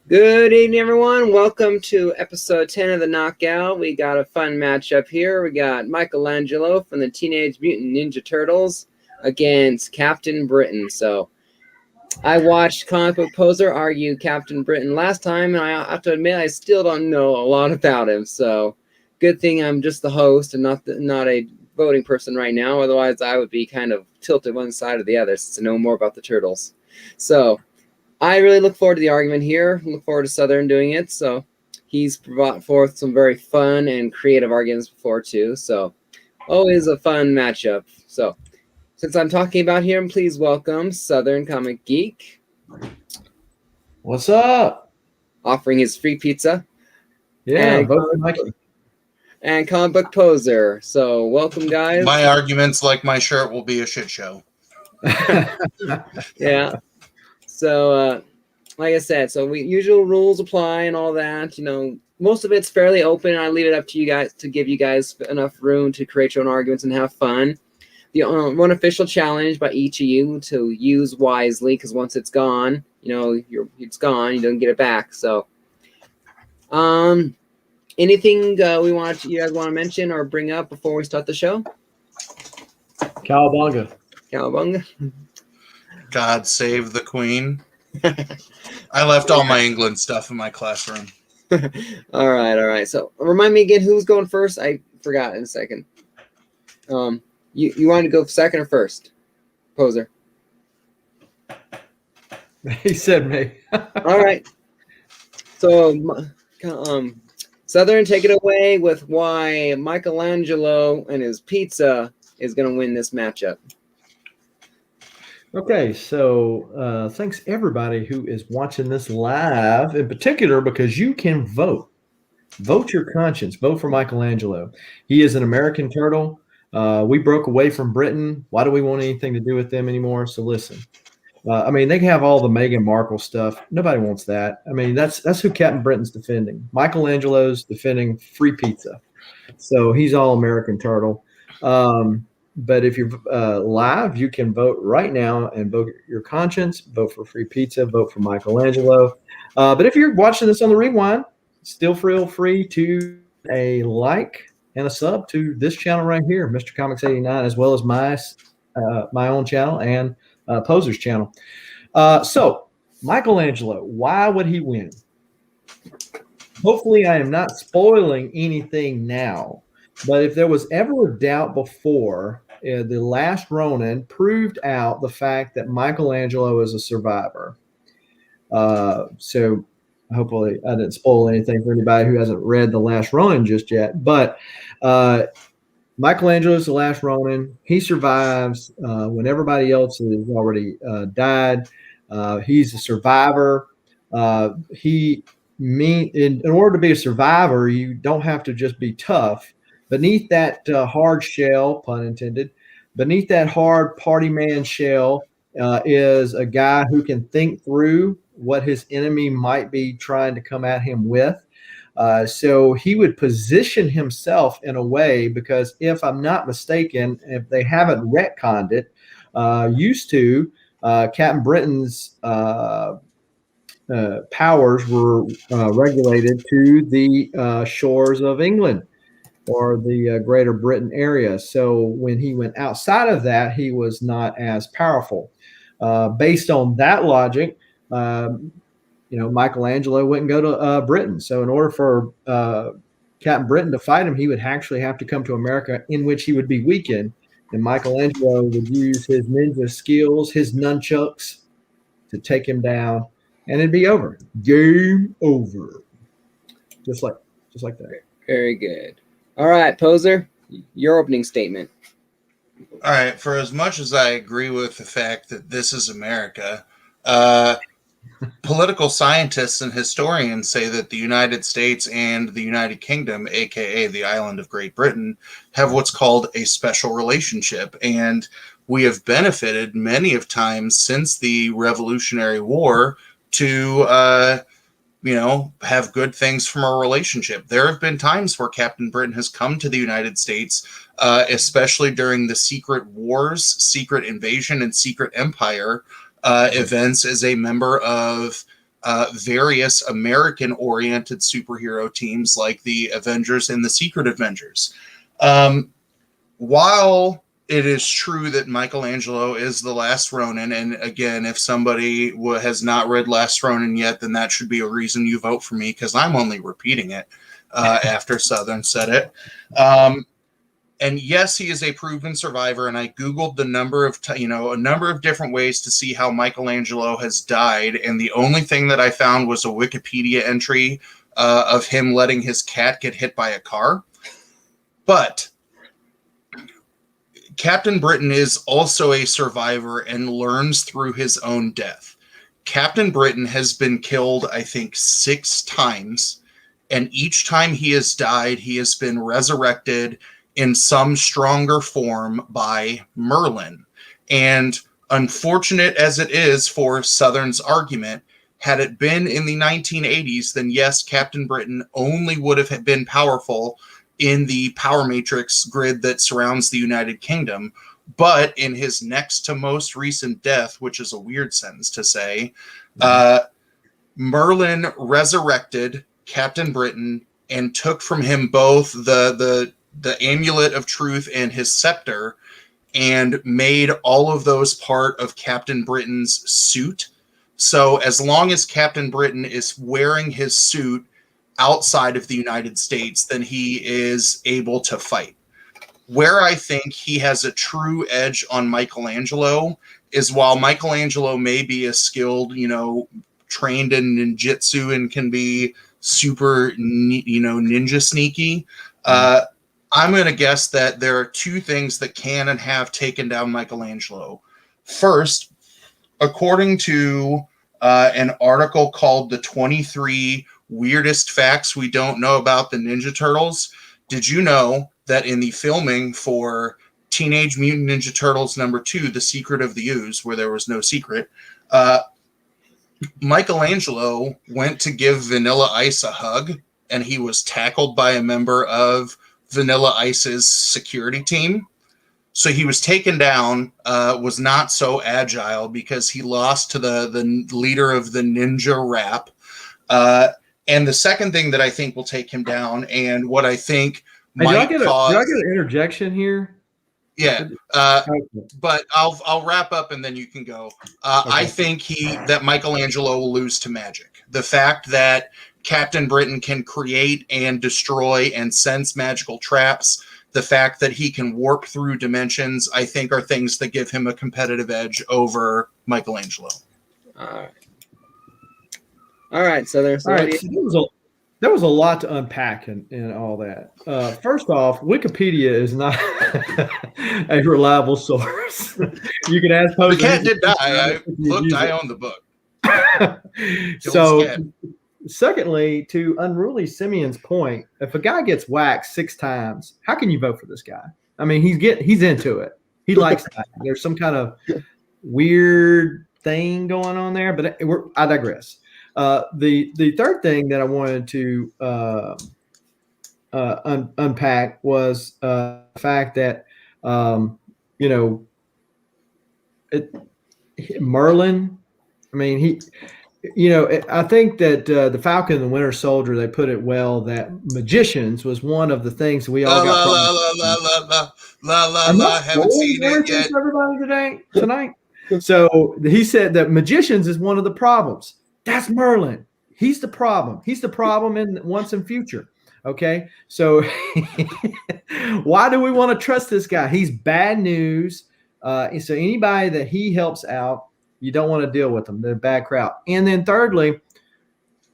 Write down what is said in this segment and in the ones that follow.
Good evening, everyone. Welcome to episode 10 of the Knockout. We got a fun matchup here. We got Michelangelo from the Teenage Mutant Ninja Turtles against Captain Britain. So I watched Comic Book Poser argue Captain Britain last time, and I have to admit I still don't know a lot about him. So good thing I'm just the host and not a voting person right now. Otherwise, I would be kind of tilted one side or the other to know more about the Turtles. So I really look forward to the argument here. Look forward to Southern doing it. So he's brought forth some very fun and creative arguments before too. So always a fun matchup. So since I'm talking about him, please welcome Southern Comic Geek. What's up? Offering his free pizza. Yeah, and Comic Book Poser. So welcome, guys. My arguments, like my shirt, will be a shit show. Yeah. So, like I said, usual rules apply and all that. You know, most of it's fairly open. And I leave it up to you guys to give you guys enough room to create your own arguments and have fun. The one official challenge by each of you to use wisely, because once it's gone, you know, it's gone. You don't get it back. So, anything you guys want to mention or bring up before we start the show? Cowabunga. God save the Queen. I left all my England stuff in my classroom. All right. So remind me again who's going first. I forgot in a second. You want to go second or first, Poser? He said me. All right. So, Southern, take it away with why Michelangelo and his pizza is going to win this matchup. Okay, so thanks everybody who is watching this live, in particular because you can vote. Vote your conscience. Vote for Michelangelo. He is an American turtle. We broke away from Britain. Why do we want anything to do with them anymore? So listen. I mean, they can have all the Meghan Markle stuff. Nobody wants that. I mean, that's who Captain Britain's defending. Michelangelo's defending free pizza. So he's all American turtle. But if you're live, you can vote right now and vote your conscience, vote for free pizza, vote for Michelangelo. But if you're watching this on the rewind, still feel free to a like and a sub to this channel right here, Mr. Comics 89, as well as my own channel and Poser's channel. So Michelangelo, why would he win? Hopefully I am not spoiling anything now, but if there was ever a doubt before, The Last Ronin proved out the fact that Michelangelo is a survivor. So hopefully I didn't spoil anything for anybody who hasn't read The Last Ronin just yet. But Michelangelo is the last Ronin. He survives when everybody else has already died. He's a survivor. In order to be a survivor, you don't have to just be tough. Beneath that hard shell, pun intended, beneath that hard party man shell is a guy who can think through what his enemy might be trying to come at him with. So he would position himself in a way, because if I'm not mistaken, if they haven't retconned it, used to, Captain Britain's powers were regulated to the shores of England or the Greater Britain area. So when he went outside of that, he was not as powerful. Based on that logic, Michelangelo wouldn't go to Britain. So in order for Captain Britain to fight him, he would actually have to come to America, in which he would be weakened. And Michelangelo would use his ninja skills, his nunchucks, to take him down, and it'd be over. Game over. Just like that. Very good. All right, Poser, your opening statement. All right. For as much as I agree with the fact that this is America, political scientists and historians say that the United States and the United Kingdom, aka the island of Great Britain, have what's called a special relationship. And we have benefited many of times since the Revolutionary War to have good things from our relationship. There have been times where Captain Britain has come to the United States, especially during the Secret Wars, Secret Invasion, and Secret Empire events, as a member of various American-oriented superhero teams like the Avengers and the Secret Avengers. While it is true that Michelangelo is the last Ronin, and again, if somebody has not read Last Ronin yet, then that should be a reason you vote for me, because I'm only repeating it after Southern said it. And yes, he is a proven survivor, and I Googled the number of a number of different ways to see how Michelangelo has died, and the only thing that I found was a Wikipedia entry of him letting his cat get hit by a car. But Captain Britain is also a survivor and learns through his own death. Captain Britain has been killed, I think, 6 times, and each time he has died, he has been resurrected in some stronger form by Merlin. And unfortunate as it is for Southern's argument, had it been in the 1980s, then yes, Captain Britain only would have been powerful in the power matrix grid that surrounds the United Kingdom. But in his next to most recent death, which is a weird sentence to say, Merlin resurrected Captain Britain and took from him both the amulet of truth and his scepter, and made all of those part of Captain Britain's suit. So as long as Captain Britain is wearing his suit outside of the United States, then he is able to fight. Where I think he has a true edge on Michelangelo is, while Michelangelo may be a skilled, trained in ninjutsu and can be super, ninja sneaky, I'm going to guess that there are 2 things that can and have taken down Michelangelo. First, according to an article called The 23 Weirdest Facts We Don't Know About the Ninja Turtles, did you know that in the filming for Teenage Mutant Ninja Turtles #2, The Secret of the Ooze, where there was no secret, Michelangelo went to give Vanilla Ice a hug, and he was tackled by a member of Vanilla Ice's security team. So he was taken down, was not so agile because he lost to the leader of the Ninja Rap. And the second thing that I think will take him down, and what I think might cause... Did I get an interjection here? Yeah, but I'll wrap up and then you can go. Okay. I think that Michelangelo will lose to magic. The fact that Captain Britain can create and destroy and sense magical traps, the fact that he can warp through dimensions, I think are things that give him a competitive edge over Michelangelo. All right, so there's there was a lot to unpack in all that. First off, Wikipedia is not a reliable source. You can ask Posey. The cat did die. I looked. I own the book. So, secondly, to Unruly Simeon's point, if a guy gets whacked 6 times, how can you vote for this guy? I mean, he's into it. He likes that. There's some kind of weird thing going on there, but I digress. The third thing that I wanted to unpack was the fact that Merlin. I mean, I think that the Falcon and the Winter Soldier, they put it well that magicians was one of the things we all got. Haven't seen it yet. Everybody tonight. So he said that magicians is one of the problems. That's Merlin. He's the problem. He's the problem in once and future. Okay. So why do we want to trust this guy? He's bad news. So anybody that he helps out, you don't want to deal with them. They're a bad crowd. And then thirdly,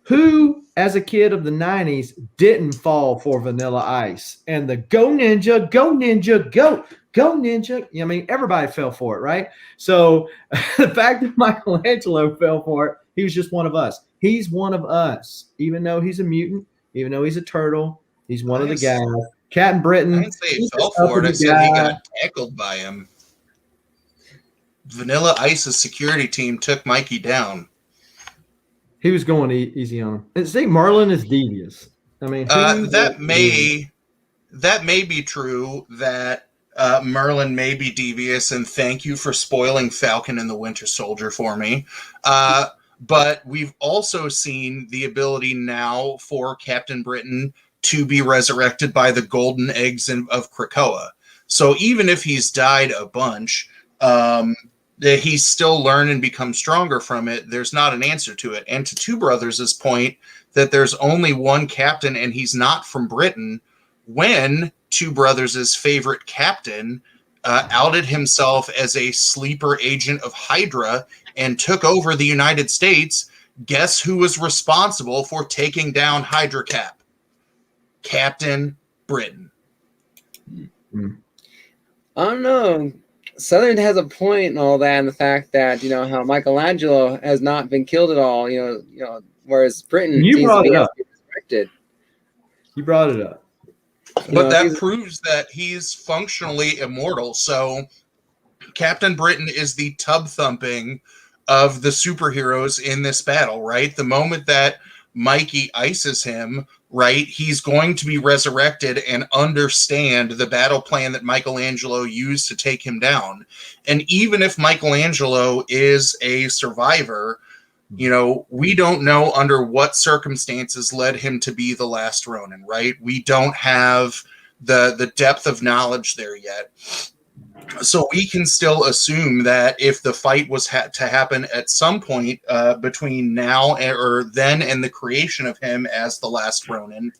who as a kid of the 90s didn't fall for Vanilla Ice and the go ninja, go ninja, go ninja. I mean, everybody fell for it, right? So the fact that Michelangelo fell for it, he was just one of us. He's one of us, even though he's a mutant, even though he's a turtle. He's one of the guys. Captain Britain. I didn't say he fell for it. I said he got tackled by him. Vanilla Ice's security team took Mikey down. He was going easy on him. And see, Merlin is devious. I mean, that may be true. That Merlin may be devious, and thank you for spoiling Falcon and the Winter Soldier for me. But we've also seen the ability now for Captain Britain to be resurrected by the golden eggs of Krakoa. So even if he's died a bunch, that he's still learned and become stronger from it. There's not an answer to it. And to Two Brothers' point that there's only one captain and he's not from Britain, when Two Brothers' favorite captain outed himself as a sleeper agent of Hydra and took over the United States, guess who was responsible for taking down Hydra Cap? Captain Britain. I don't know. Southern has a point and all that, and the fact that how Michelangelo has not been killed at all. Whereas Britain You seems to brought be it up. resurrected. You brought it up. But that proves that he's functionally immortal. So Captain Britain is the tub thumping of the superheroes in this battle, right? The moment that Mikey ices him, right, he's going to be resurrected and understand the battle plan that Michelangelo used to take him down. And even if Michelangelo is a survivor, we don't know under what circumstances led him to be the last Ronin, right? We don't have the depth of knowledge there yet. So we can still assume that if the fight was to happen at some point between now or then and the creation of him as the last Ronin,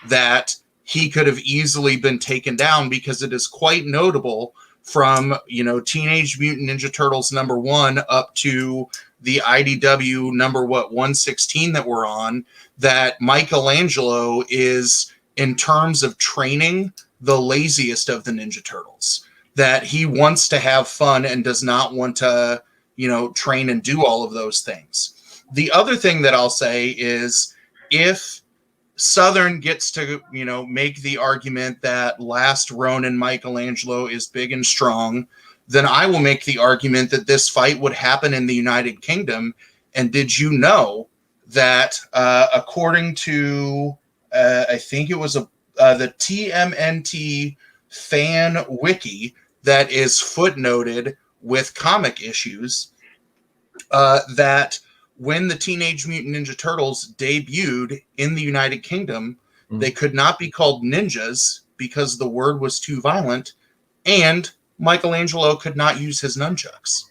that he could have easily been taken down, because it is quite notable from, Teenage Mutant Ninja Turtles #1 up to the IDW number 116 that we're on, that Michelangelo is, in terms of training, the laziest of the Ninja Turtles. That he wants to have fun and does not want to, train and do all of those things. The other thing that I'll say is, if Southern gets to, make the argument that last Ronin Michelangelo is big and strong, then I will make the argument that this fight would happen in the United Kingdom. And did you know that according to, I think it was the TMNT fan wiki that is footnoted with comic issues, that when the Teenage Mutant Ninja Turtles debuted in the United Kingdom, they could not be called ninjas because the word was too violent, and Michelangelo could not use his nunchucks.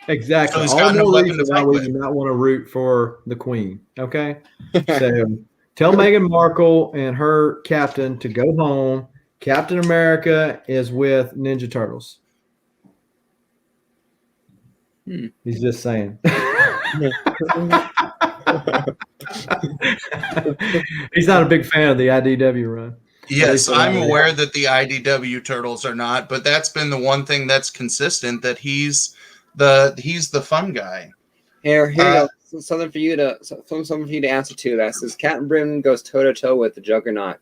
Exactly. So he's all got the no more weapon reason to why fight we with. do not want to root for the Queen. Okay. So tell Meghan Markle and her captain to go home. Captain America is with Ninja Turtles. He's just saying. He's not a big fan of the IDW run. Yes, I'm aware that the IDW Turtles are not, but that's been the one thing that's consistent, that he's the fun guy. Here you go. Something for you to answer to. That says Captain Britain goes toe to toe with the Juggernaut.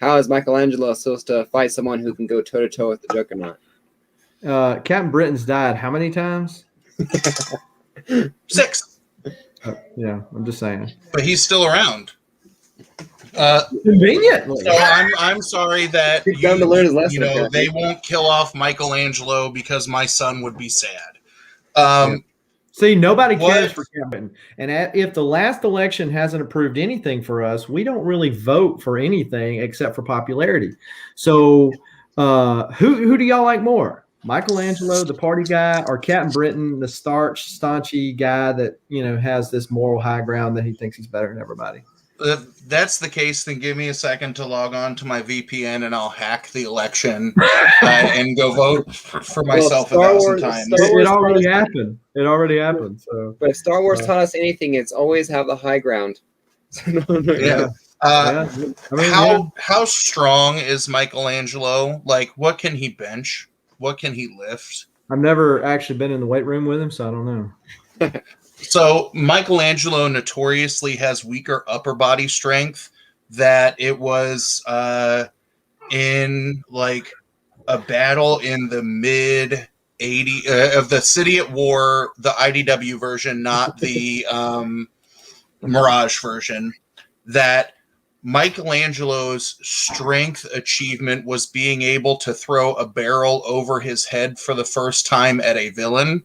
How is Michelangelo supposed to fight someone who can go toe to toe with the Juggernaut? Captain Britain's died how many times? 6. Yeah, I'm just saying. But he's still around. Conveniently. So I'm sorry that He's done to learn his lesson. They won't kill off Michelangelo because my son would be sad. See, nobody cares for Captain. And if the last election hasn't approved anything for us, we don't really vote for anything except for popularity. So who do y'all like more? Michelangelo, the party guy, or Captain Britain, the staunchy guy that, has this moral high ground that he thinks he's better than everybody? If that's the case, then give me a second to log on to my VPN and I'll hack the election and go vote for myself 1,000 times. It already happened. It already happened. So, but if Star Wars taught us anything, it's always have the high ground. How strong is Michelangelo? Like, what can he bench? What can he lift? I've never actually been in the weight room with him, so I don't know. So Michelangelo notoriously has weaker upper body strength. That it was in like a battle in the mid 80s of the City at War, the IDW version, not the Mirage version, that Michelangelo's strength achievement was being able to throw a barrel over his head for the first time at a villain.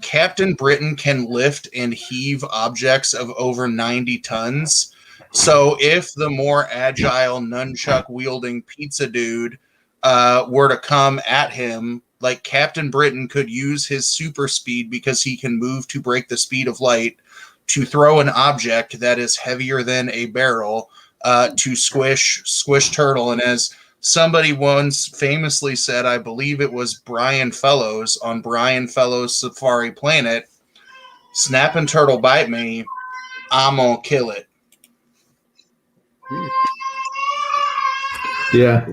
Captain Britain can lift and heave objects of over 90 tons. So if the more agile nunchuck wielding pizza dude were to come at him, like Captain Britain could use his super speed because he can move to break the speed of light to throw an object that is heavier than a barrel to squish Turtle. And as somebody once famously said, I believe it was Brian Fellows on Brian Fellows' Safari Planet, snapping turtle bite me, I'm gonna kill it. Yeah.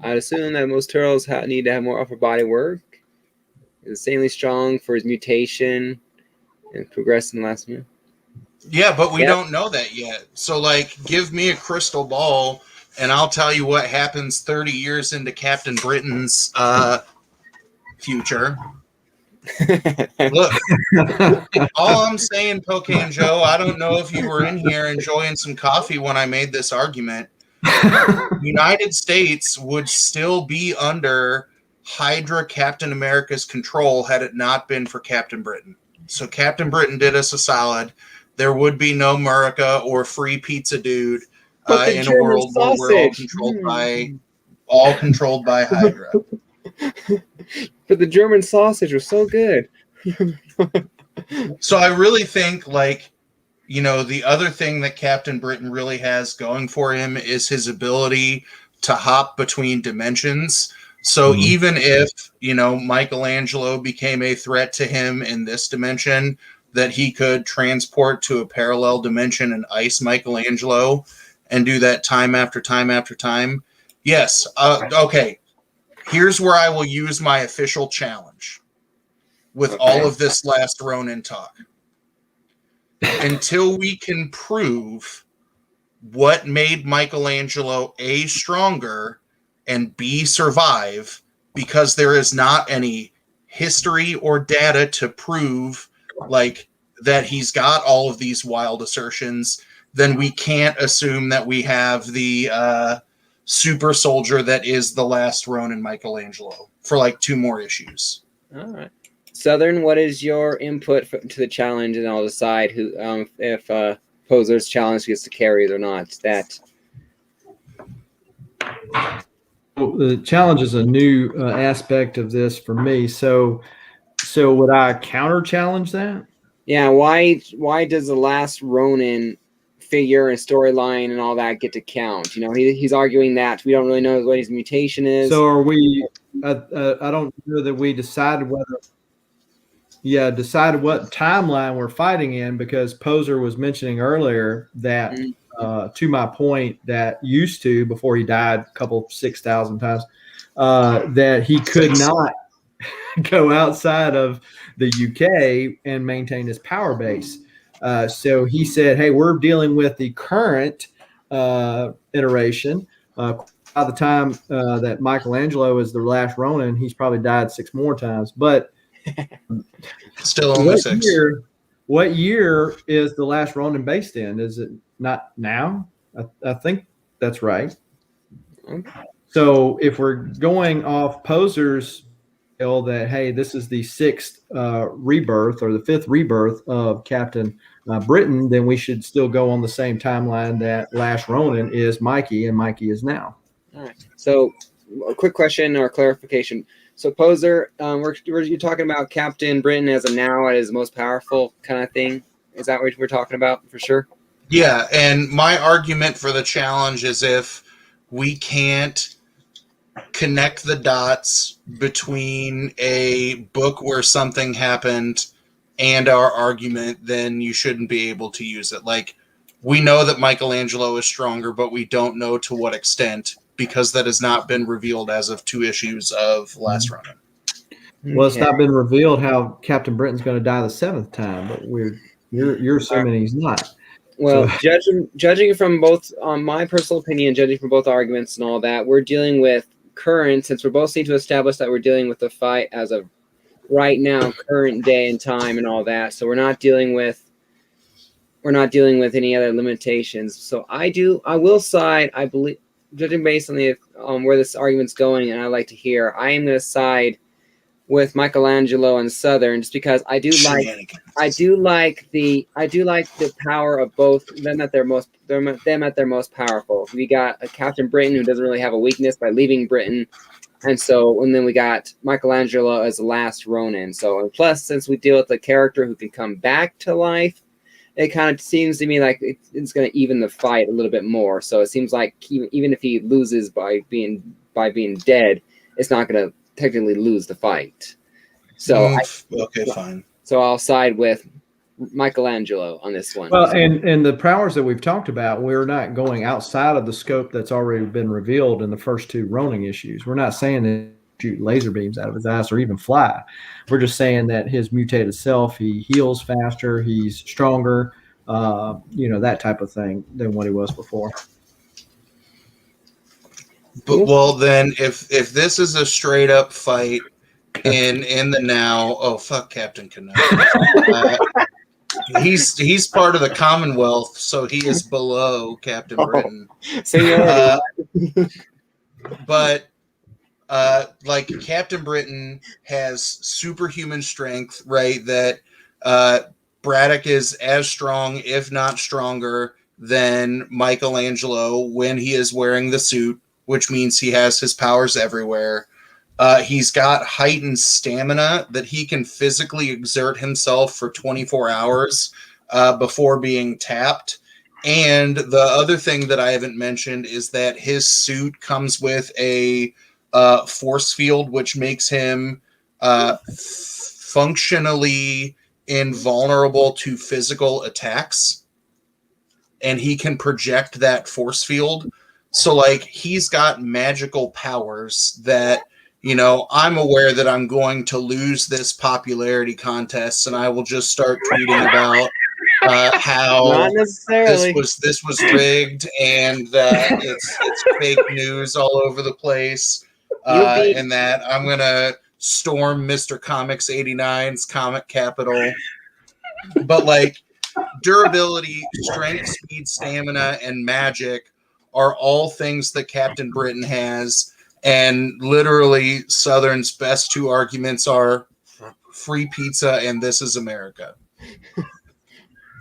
I'd assume that most turtles need to have more upper body work. He's insanely strong for his mutation and progress in the last minute. Yeah, but we don't know that yet. So, like, give me a crystal ball, and I'll tell you what happens 30 years into Captain Britain's future. Look, all I'm saying, Cocaine Joe, I don't know if you were in here enjoying some coffee when I made this argument. United States would still be under Hydra Captain America's control had it not been for Captain Britain. So Captain Britain did us a solid. There would be no America or free pizza dude in a world where we're all controlled by Hydra. But the German sausage was so good. So I really think, like, you know, the other thing that Captain Britain really has going for him is his ability to hop between dimensions. So even if, you know, Michelangelo became a threat to him in this dimension, that he could transport to a parallel dimension and ice Michelangelo and do that time after time after time. Yes. Okay. Here's where I will use my official challenge with all of this Last Ronin talk. Until we can prove what made Michelangelo A, stronger, and B, survive, because there is not any history or data to prove, like, that he's got all of these wild assertions, then we can't assume that we have the super soldier that is the Last Ronin Michelangelo for like 2 more issues. All right. Southern, what is your input to the challenge, and I'll decide who if Poser's challenge gets to carry it or not. Well, the challenge is a new aspect of this for me. So would I counter challenge that? Yeah. Why does the Last Ronin figure and storyline and all that get to count? You know, he's arguing that we don't really know what his mutation is. So are we? I don't know that we decided whether. Yeah, decided what timeline we're fighting in, because Poser was mentioning earlier that, to my point, that used to, before he died a couple 6,000 times, that he could not go outside of the UK and maintain his power base. So he said, hey, we're dealing with the current iteration. By the time that Michelangelo is the Last Ronin, he's probably died 6 more times. But still only 6. What year is the Last Ronin based in? Is it not now? I think that's right. Okay. So if we're going off Poser's bill that, hey, this is the 6th rebirth or the 5th rebirth of Captain Britain, then we should still go on the same timeline that Last Ronin is Mikey and Mikey is now. All right. So a quick question or clarification. So Poser, you're talking about Captain Britain as a now as most powerful kind of thing. Is that what we're talking about for sure? Yeah, and my argument for the challenge is if we can't connect the dots between a book where something happened and our argument, then you shouldn't be able to use it. Like, we know that Michelangelo is stronger, but we don't know to what extent, because that has not been revealed as of 2 issues of Last Ronin. Well, it's not been revealed how Captain Britain's going to die the 7th time, but you're assuming he's not. Well, so, judging from both, my personal opinion, judging from both arguments and all that, we're dealing with current, since we're both need to establish that we're dealing with the fight as of right now, current day and time and all that. So we're not dealing with any other limitations. So I will side, I believe, judging based on the where this argument's going, and I like to hear, I am going to side with Michelangelo and Southern, just because I do like the power of both them at their most powerful. We got a Captain Britain who doesn't really have a weakness by leaving Britain, and then we got Michelangelo as the last Ronin. So, and plus, since we deal with a character who can come back to life, it kind of seems to me like it's going to even the fight a little bit more. So it seems like even if he loses by being dead, it's not going to technically lose the fight. So fine. So I'll side with Michelangelo on this one. Well, and the powers that we've talked about, we're not going outside of the scope that's already been revealed in the first 2 Ronin issues. We're not saying that he shoot laser beams out of his ass or even fly. We're just saying that his mutated self, he heals faster, he's stronger, that type of thing than what he was before. But well, then if this is a straight up fight in the now, oh fuck, Captain Canut. He's part of the Commonwealth, so he is below Captain Britain. But like Captain Britain has superhuman strength, right? That Braddock is as strong, if not stronger, than Michelangelo when he is wearing the suit, which means he has his powers everywhere. He's got heightened stamina that he can physically exert himself for 24 hours before being tapped. And the other thing that I haven't mentioned is that his suit comes with a force field, which makes him functionally invulnerable to physical attacks. And he can project that force field. So, like, he's got magical powers that, I'm aware that I'm going to lose this popularity contest, and I will just start tweeting about how Not necessarily. this was rigged and that it's fake news all over the place, and that I'm gonna storm Mr. Comics 89's comic capital. But like durability, strength, speed, stamina, and magic are all things that Captain Britain has. And literally, Southern's best 2 arguments are free pizza and This Is America.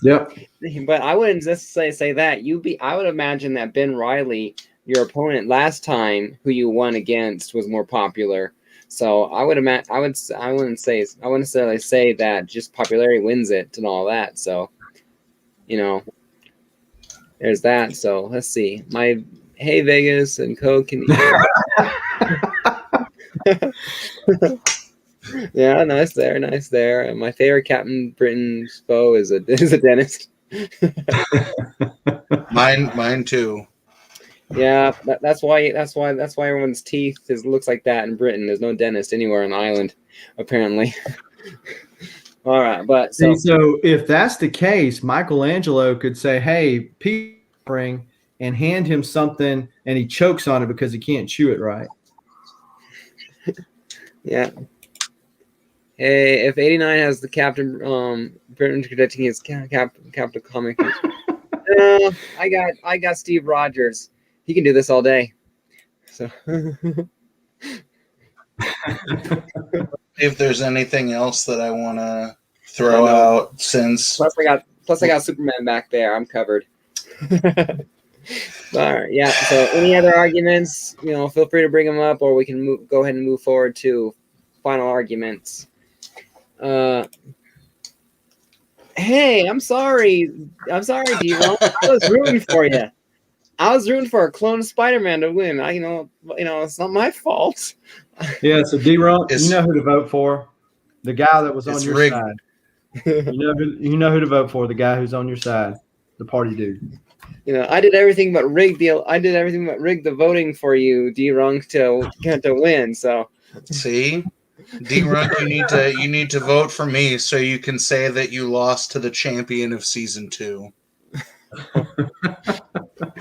Yep. But I wouldn't necessarily say that. I would imagine that Ben Reilly, your opponent last time, who you won against, was more popular. So I wouldn't necessarily say that just popularity wins it and all that. So, there's that. So let's see. Hey Vegas and Co. Can yeah, nice there. And my favorite Captain Britain's foe is a dentist. Mine too. Yeah, that's why everyone's teeth looks like that in Britain. There's no dentist anywhere on the island, apparently. All right, but so if that's the case, Michelangelo could say, "Hey, Pete, bring," and hand him something, and he chokes on it because he can't chew it right. Yeah. Hey, if 89 has the Captain Britain predicting his Captain Comic, I got Steve Rogers. He can do this all day. So if there's anything else that I want to throw out, since plus I got Superman back there. I'm covered. All right, yeah. So any other arguments? Feel free to bring them up, or we can go ahead and move forward to final arguments. Hey, I'm sorry, D-Ron. I was rooting for you. I was rooting for a clone Spider-Man to win. It's not my fault. Yeah, so D-Ron, you know who to vote for. The guy that was on your side. You know who to vote for. The guy who's on your side. The party dude. I did everything but rig the voting for you, D-Ron, to win. So see. D-Runk, you need to vote for me so you can say that you lost to the champion of season 2.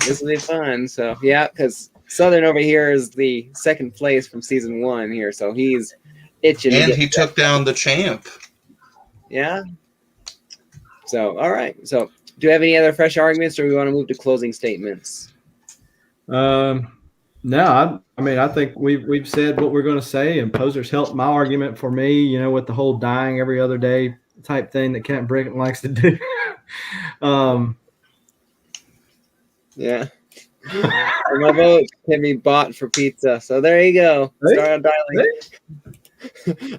This will be fun. So yeah, because Southern over here is the second place from season 1 here, so he's itching. And he took down the champ. Yeah. So all right. So do you have any other fresh arguments, or we want to move to closing statements? The No, I mean, I think we've said what we're going to say, and Poser's helped my argument for me, with the whole dying every other day type thing that Captain Britton likes to do. Yeah. My vote can be bought for pizza. So there you go. Start dialing.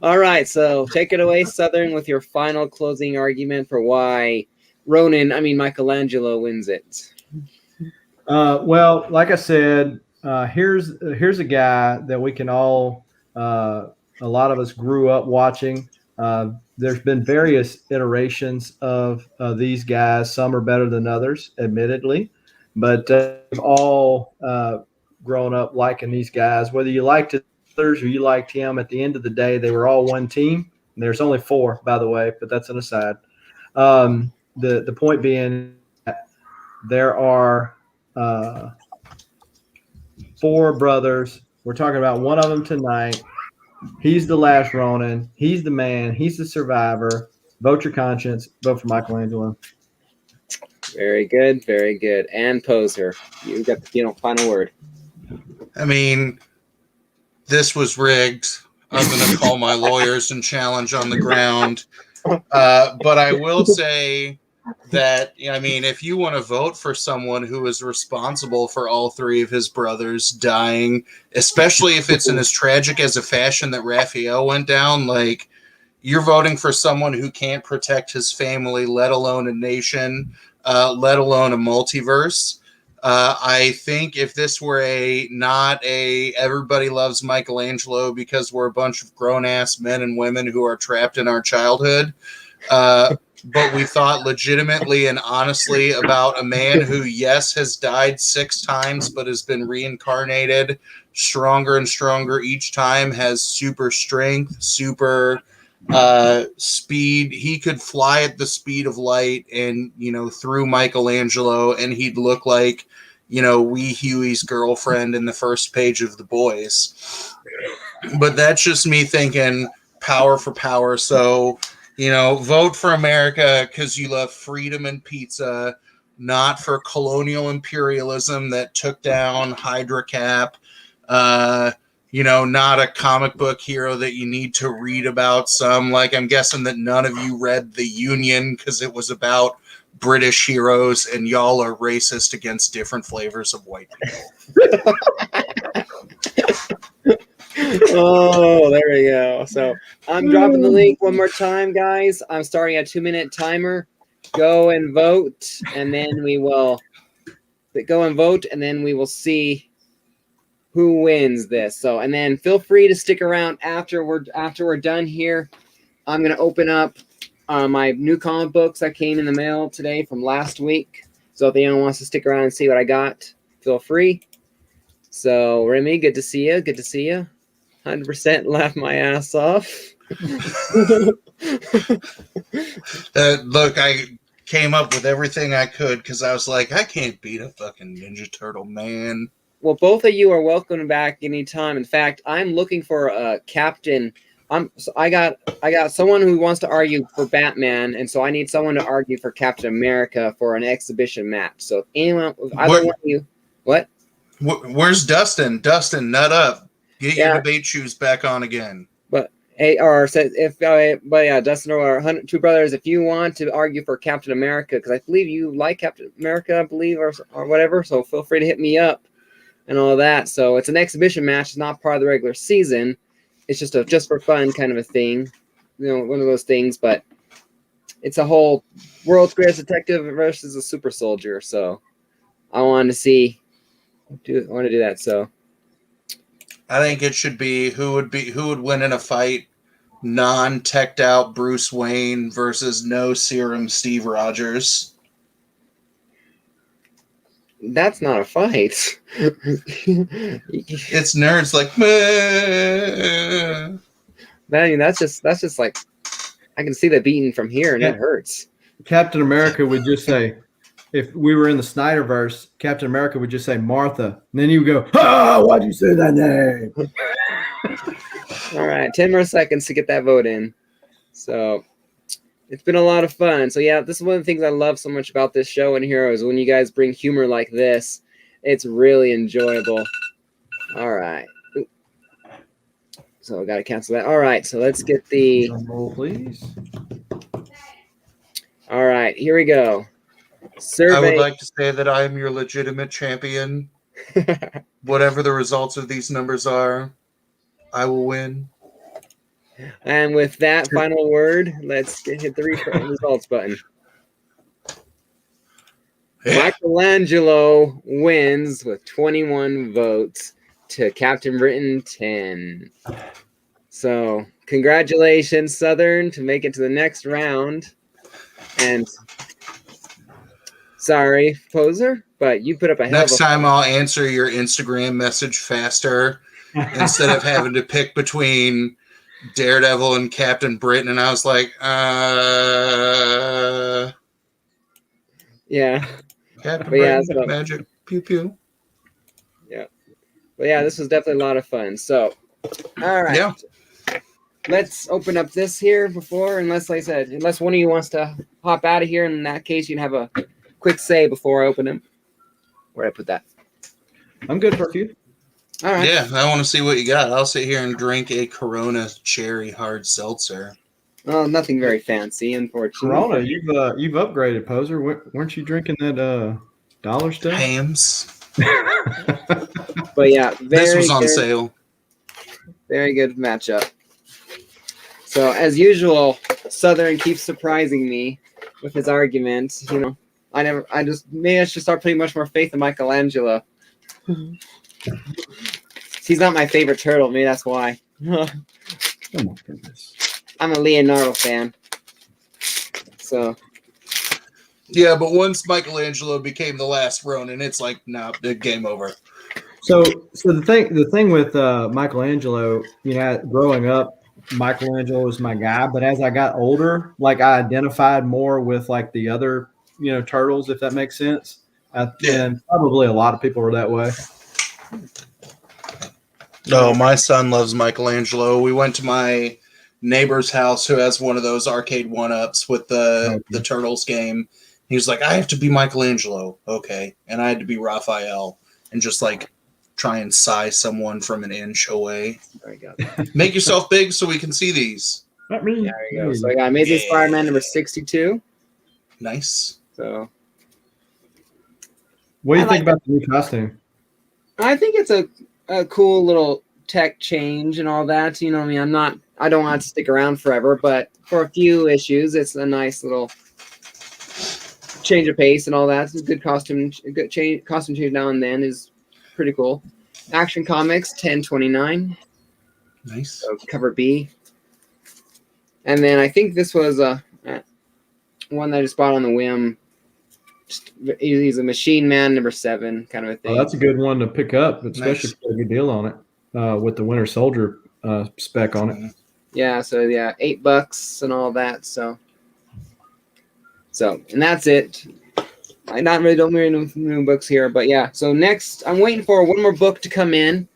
All right, so take it away, Southern, with your final closing argument for why Michelangelo wins it. Well, like I said, here's a guy that we can all, a lot of us grew up watching. There's been various iterations of these guys. Some are better than others, admittedly, but we've all grown up liking these guys. Whether you liked others or you liked him, at the end of the day, they were all one team. And there's only 4, by the way, but that's an aside. The point being, there are 4 brothers. We're talking about one of them tonight. He's the last Ronin. He's the man. He's the survivor. Vote your conscience. Vote for Michelangelo. Very good. Very good. And Poser, you got the final word. I mean, this was rigged. I'm going to call my lawyers and challenge on the ground. But I will say that, if you want to vote for someone who is responsible for all 3 of his brothers dying, especially if it's in as tragic as a fashion that Raphael went down, like, you're voting for someone who can't protect his family, let alone a nation, let alone a multiverse. I think if this were not everybody loves Michelangelo because we're a bunch of grown-ass men and women who are trapped in our childhood, but we thought legitimately and honestly about a man who, yes, has died 6 times, but has been reincarnated stronger and stronger each time, has super strength, super speed. He could fly at the speed of light and, through Michelangelo, and he'd look like, Wee Huey's girlfriend in the first page of The Boys. But that's just me thinking power for power. So, vote for America because you love freedom and pizza, not for colonial imperialism that took down Hydra Cap. Not a comic book hero that you need to read about some. Like, I'm guessing that none of you read The Union because it was about British heroes, and y'all are racist against different flavors of white people. Oh, there we go. So I'm dropping the link one more time, guys. I'm starting a 2-minute timer. Go and vote, and then we will see who wins this. So, and then feel free to stick around after we're done here. I'm gonna open up my new comic books that came in the mail today from last week. So if anyone wants to stick around and see what I got, feel free. So Remy, good to see you. Good to see you. 100% laugh my ass off. Look, I came up with everything I could because I was like, I can't beat a fucking Ninja Turtle, man. Well, both of you are welcome back anytime. In fact, I'm looking for a captain. I got someone who wants to argue for Batman, and so I need someone to argue for Captain America for an exhibition match. So either one of you, what? Where's Dustin? Dustin, nut up. Get your debate shoes back on again. But Dustin or 2 brothers, if you want to argue for Captain America, because I believe you like Captain America, or whatever, so feel free to hit me up and all that. So it's an exhibition match. It's not part of the regular season. It's just for fun kind of a thing, one of those things. But it's a whole world's greatest detective versus a super soldier. So I wanted to do that. So I think it should be who would win in a fight: non-teched out Bruce Wayne versus no serum Steve Rogers. That's not a fight. It's nerds like, meh. That's just like, I can see the beating from here, and it hurts. Captain America would just say, if we were in the Snyderverse, Captain America would just say Martha, and then you would go, why'd you say that name? All right, 10 more seconds to get that vote in. So it's been a lot of fun. So yeah, this is one of the things I love so much about this show and Heroes. When you guys bring humor like this, it's really enjoyable. All right. Oop. So I got to cancel that. All right. So let's get the. Drum roll, please. All right. Here we go. I Survey. would like to say that I am your legitimate champion. Whatever the results of these numbers are, I will win. And with that final word, let's hit the results button. Yeah. Michelangelo wins with 21 votes to Captain Britain 10. So congratulations, Southern, to make it to the next round. And sorry, Poser, but you put up a hell Next of a time I'll answer your Instagram message faster instead of having to pick between Daredevil and Captain Britain. And I was like, yeah. Captain But yeah, Britain, so, magic, pew pew. Yeah. But yeah, this was definitely a lot of fun. So, all right. Yeah. Let's open up this here before, unless, like I said, unless one of you wants to hop out of here. In that case, you can have a quick say before I open them. Where'd I put that? I'm good for a few. All right. Yeah, I want to see what you got. I'll sit here and drink a Corona cherry hard seltzer. Well, nothing very fancy, unfortunately. Corona, you've upgraded, Poser. Weren't you drinking that dollar stuff? Hams. But yeah, This was on sale. Very good matchup. So as usual, Southern keeps surprising me with his arguments. You know, maybe I should start putting much more faith in Michelangelo. He's not my favorite turtle. Maybe that's why. Oh my goodness. I'm a Leonardo fan. So. Yeah, but once Michelangelo became the last Ronin, it's like, nah, game over. So the thing with Michelangelo, you know, growing up, Michelangelo was my guy. But as I got older, like I identified more with like the other, you know, turtles, if that makes sense. And probably a lot of people are that way. Oh, my son loves Michelangelo. We went to my neighbor's house who has one of those arcade one-ups with the Turtles game. He was like, I have to be Michelangelo. Okay. And I had to be Raphael and just like try and size someone from an inch away. There we go. Make yourself big so we can see these. There we go. So I got Amazing Spider-Man number 62. Nice. So what do you think about the new costume? I think it's a cool little tech change and all that. You know, I mean, I don't want to stick around forever, but for a few issues, it's a nice little change of pace and all that. It's a good costume. A good costume change now and then is pretty cool. Action Comics 1029. Nice. So cover B. And then I think this was one that I just bought on the whim. He's a Machine Man number 7 kind of a thing. Oh, that's a good one to pick up, especially for a good deal on it with the Winter Soldier spec on it. Yeah, so yeah, $8 and all that. So and that's it. I don't really new books here, but yeah. So next, I'm waiting for one more book to come in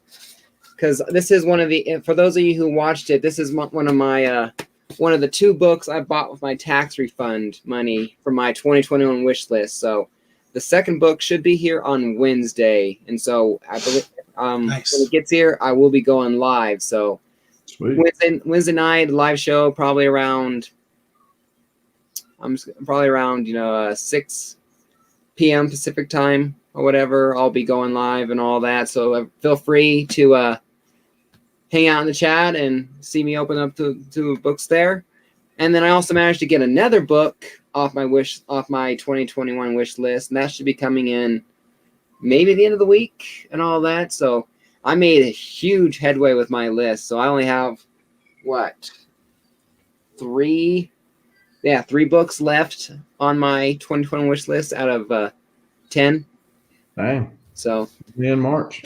because this is one of the. For those of you who watched it, this is one of my one of the 2 books I bought with my tax refund money for my 2021 wish list. So the second book should be here on Wednesday, and so I believe Nice. when it gets here, I will be going live. So Sweet. Wednesday night live show, probably around 6 p.m. Pacific time or whatever. I'll be going live and all that. So feel free to hang out in the chat and see me open up to books there. And then I also managed to get another book off my 2021 wish list, and that should be coming in maybe the end of the week and all that. So I made a huge headway with my list. So I only have 3 books left on my 2020 wish list out of 10. Dang. So In March.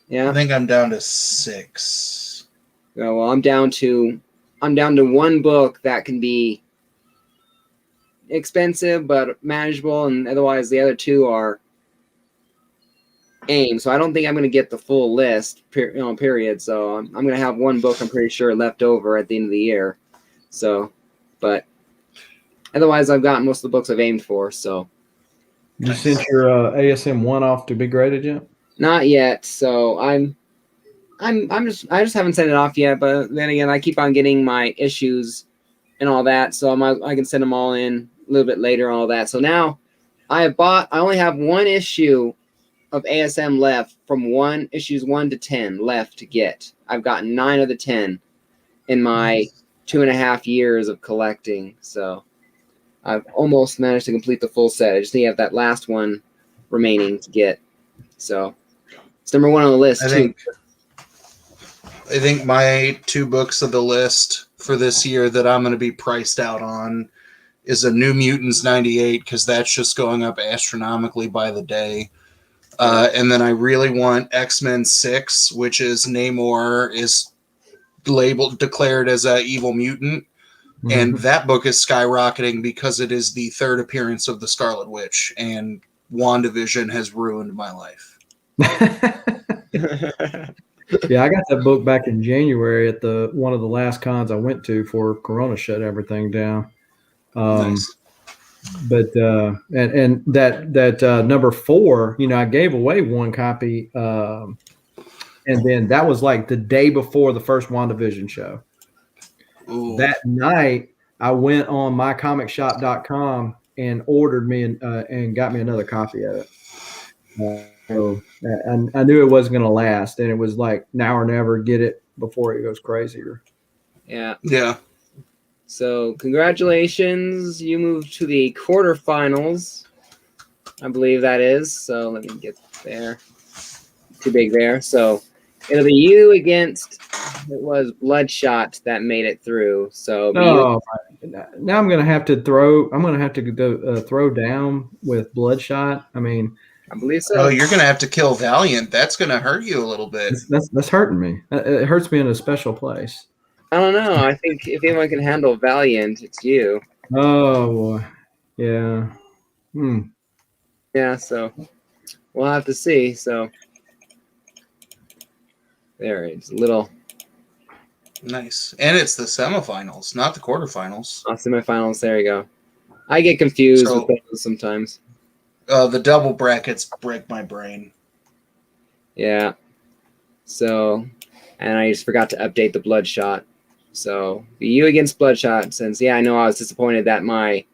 yeah. I think I'm down to 6. Yeah, well, I'm down to 1 book that can be expensive but manageable, and otherwise the other 2 are AIM. So I don't think I'm going to get the full list, period. So I'm going to have 1 book, I'm pretty sure, left over at the end of the year. So, but otherwise I've gotten most of the books I've aimed for. So You sent your ASM 1 off to be graded yet? not yet. So I'm I just haven't sent it off yet. But then again, I keep on getting my issues and all that, so I can send them all in a little bit later. All that. So now I only have one issue of ASM left from issues 1 to 10 left to get. I've gotten 9 of the 10 in my 2.5 years of collecting. So I've almost managed to complete the full set. I just need to have that last one remaining to get. So it's number 1 on the list too. I think my 2 books of the list for this year that I'm going to be priced out on is a New Mutants 98, because that's just going up astronomically by the day. And then I really want X-Men 6, which is Namor is declared as an evil mutant. Mm-hmm. And that book is skyrocketing because it is the 3rd appearance of the Scarlet Witch, and WandaVision has ruined my life. Yeah, I got that book back in January at one of the last cons I went to for Corona shut everything down. Nice. But and that number 4, I gave away 1 copy, and then that was like the day before the first WandaVision show. Ooh. That night, I went on mycomicshop.com and ordered me and got me another copy of it. So I knew it wasn't going to last, and it was like now or never. Get it before it goes crazier. Yeah. Yeah. So congratulations, you moved to the quarterfinals. I believe that is. So let me get there. Too big there. So it'll be you against. It was Bloodshot that made it through. So now I'm going to have to throw. I'm going to have to go throw down with Bloodshot. I mean, I believe so. Oh, you're going to have to kill Valiant. That's going to hurt you a little bit. That's hurting me. It hurts me in a special place. I don't know. I think if anyone can handle Valiant, it's you. Oh, yeah. Yeah, so we'll have to see. So there, it's a little. Nice. And it's the semifinals, not the quarterfinals. Semifinals, there you go. I get confused with those sometimes. The double brackets break my brain. Yeah. So, and I just forgot to update the Bloodshot. So, you against Bloodshot, since, I know I was disappointed that my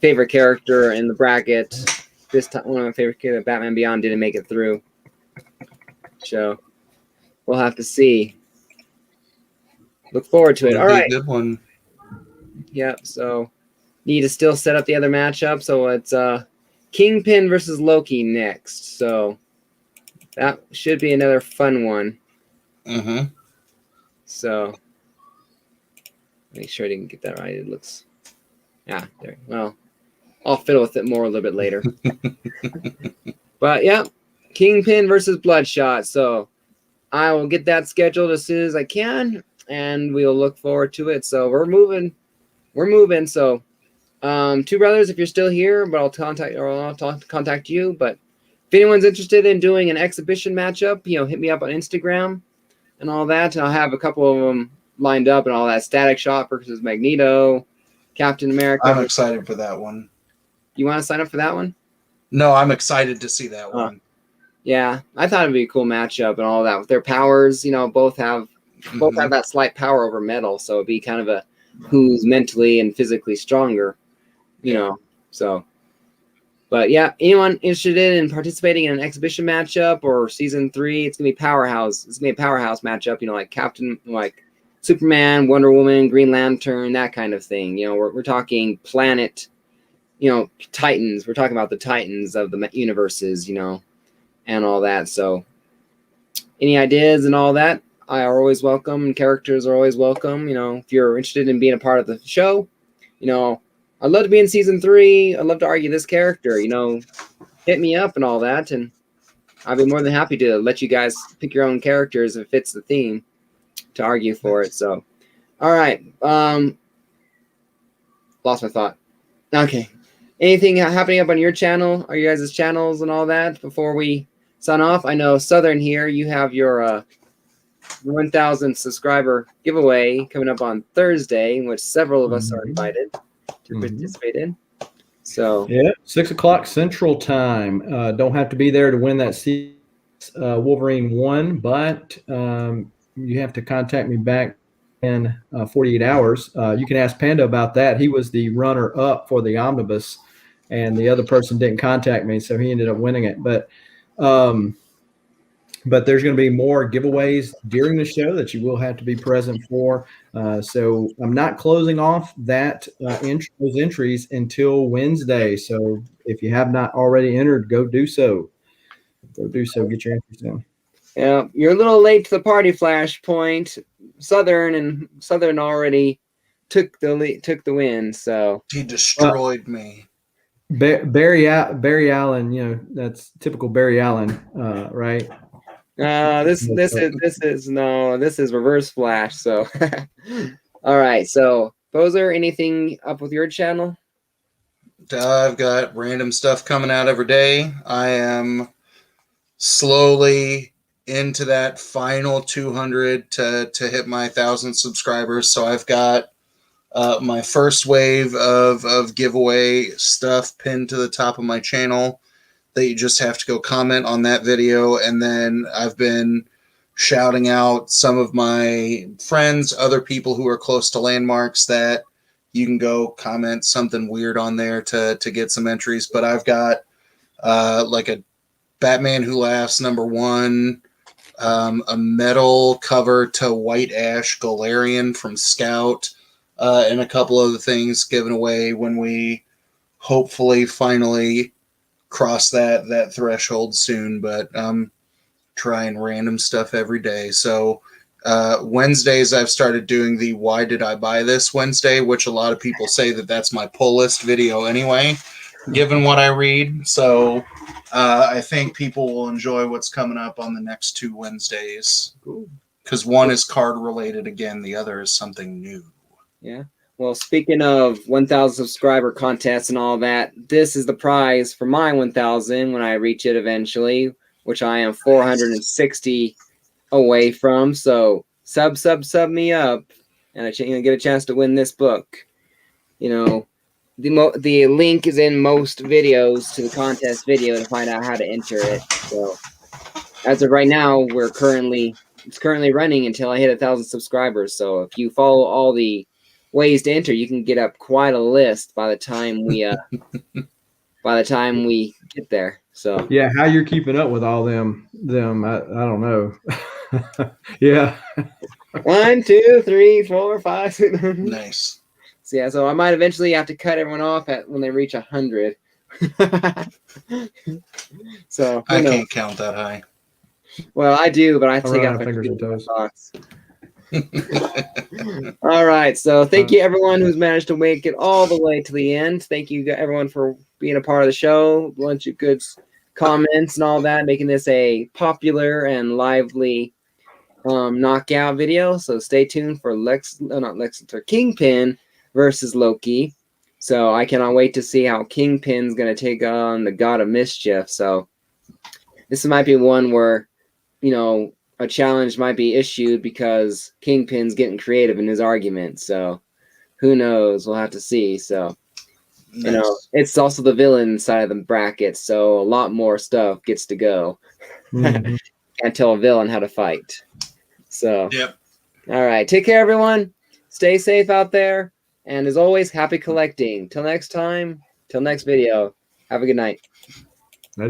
favorite character in the bracket, this time, one of my favorite characters, Batman Beyond, didn't make it through. So, we'll have to see. Look forward to it. All right. Good one. Yep. So, need to still set up the other matchup. So, it's Kingpin versus Loki next. So, that should be another fun one. Mm-hmm. So, make sure I didn't get that right. It looks, there. Well, I'll fiddle with it more a little bit later. But yeah, Kingpin versus Bloodshot. So I will get that scheduled as soon as I can, and we'll look forward to it. So we're moving. So, Two Brothers, if you're still here, but I'll contact you. But if anyone's interested in doing an exhibition matchup, hit me up on Instagram and all that. I'll have a couple of them lined up and all that. Static Shock versus Magneto, Captain America. I'm excited for that one. You want to sign up for that one? No, I'm excited to see that one. Yeah, I thought it'd be a cool matchup and all that with their powers. Both have that slight power over metal, so it'd be kind of a who's mentally and physically stronger. So. But yeah, anyone interested in participating in an exhibition matchup or season 3, it's gonna be powerhouse. It's gonna be a powerhouse matchup. Like Superman, Wonder Woman, Green Lantern, that kind of thing. We're talking planet, Titans. We're talking about the Titans of the universes, and all that. So, any ideas and all that are always welcome, and characters are always welcome. If you're interested in being a part of the show, I'd love to be in season 3. I'd love to argue this character, hit me up and all that. And I'd be more than happy to let you guys pick your own characters if it fits the theme to argue for it. So, all right. Lost my thought. Okay. Anything happening up on your channel or you guys' channels and all that before we sign off? I know Southern here, you have your 1,000 subscriber giveaway coming up on Thursday, in which several of us are invited to participate in. So 6:00 Central Time. Don't have to be there to win that seat. Wolverine won, but you have to contact me back in 48 hours. You can ask Panda about that. He was the runner-up for the omnibus, and the other person didn't contact me, so he ended up winning it. But there's going to be more giveaways during the show that you will have to be present for. So I'm not closing off those entries until Wednesday. So if you have not already entered, go do so. Get your entries in. Yeah, you're a little late to the party, Flashpoint. Southern already took the win. So he destroyed me. Barry Allen, that's typical Barry Allen, right? This is Reverse Flash. So, all right. So, Poser, anything up with your channel? I've got random stuff coming out every day. I am slowly into that final 200 to hit my 1,000 subscribers. So I've got my first wave of giveaway stuff pinned to the top of my channel that you just have to go comment on that video. And then I've been shouting out some of my friends, other people who are close to landmarks, that you can go comment something weird on there to get some entries. But I've got like a Batman Who Laughs #1, a metal cover to White Ash Galarian from Scout, and a couple other things given away when we hopefully finally cross that threshold soon. But I'm trying random stuff every day. So Wednesdays I've started doing the Why Did I Buy This Wednesday, which a lot of people say that that's my pull list video anyway, given what I read. So I think people will enjoy what's coming up on the next 2 Wednesdays. Because one is card related again, the other is something new. Yeah. Well, speaking of 1,000 subscriber contests and all that, this is the prize for my 1,000 when I reach it eventually, which I am 460 away from. So sub me up, and get a chance to win this book. The link is in most videos to the contest video to find out how to enter it. So as of right now, it's currently running until I hit 1,000 subscribers. So if you follow all the ways to enter, you can get up quite a list by the time we get there. So yeah, how you're keeping up with all them I don't know. Yeah. 1, 2, 3, 4, 5, 6. Nice. So yeah, so I might eventually have to cut everyone off when they reach 100. So I can't count that high. Well, I do, but I take out my fingers and toes. Box. All right, so thank you everyone who's managed to make it all the way to the end. Thank you everyone for being a part of the show. A bunch of good comments and all that, making this a popular and lively knockout video. So stay tuned for Kingpin versus Loki. So I cannot wait to see how Kingpin's going to take on the God of Mischief. So this might be one where, a challenge might be issued because Kingpin's getting creative in his argument. So who knows? We'll have to see. So, Nice. it's also the villain side of the bracket. So a lot more stuff gets to go. Mm-hmm. Can't tell a villain how to fight. So, Yep. All right. Take care, everyone. Stay safe out there. And as always, happy collecting. Till next time, till next video. Have a good night.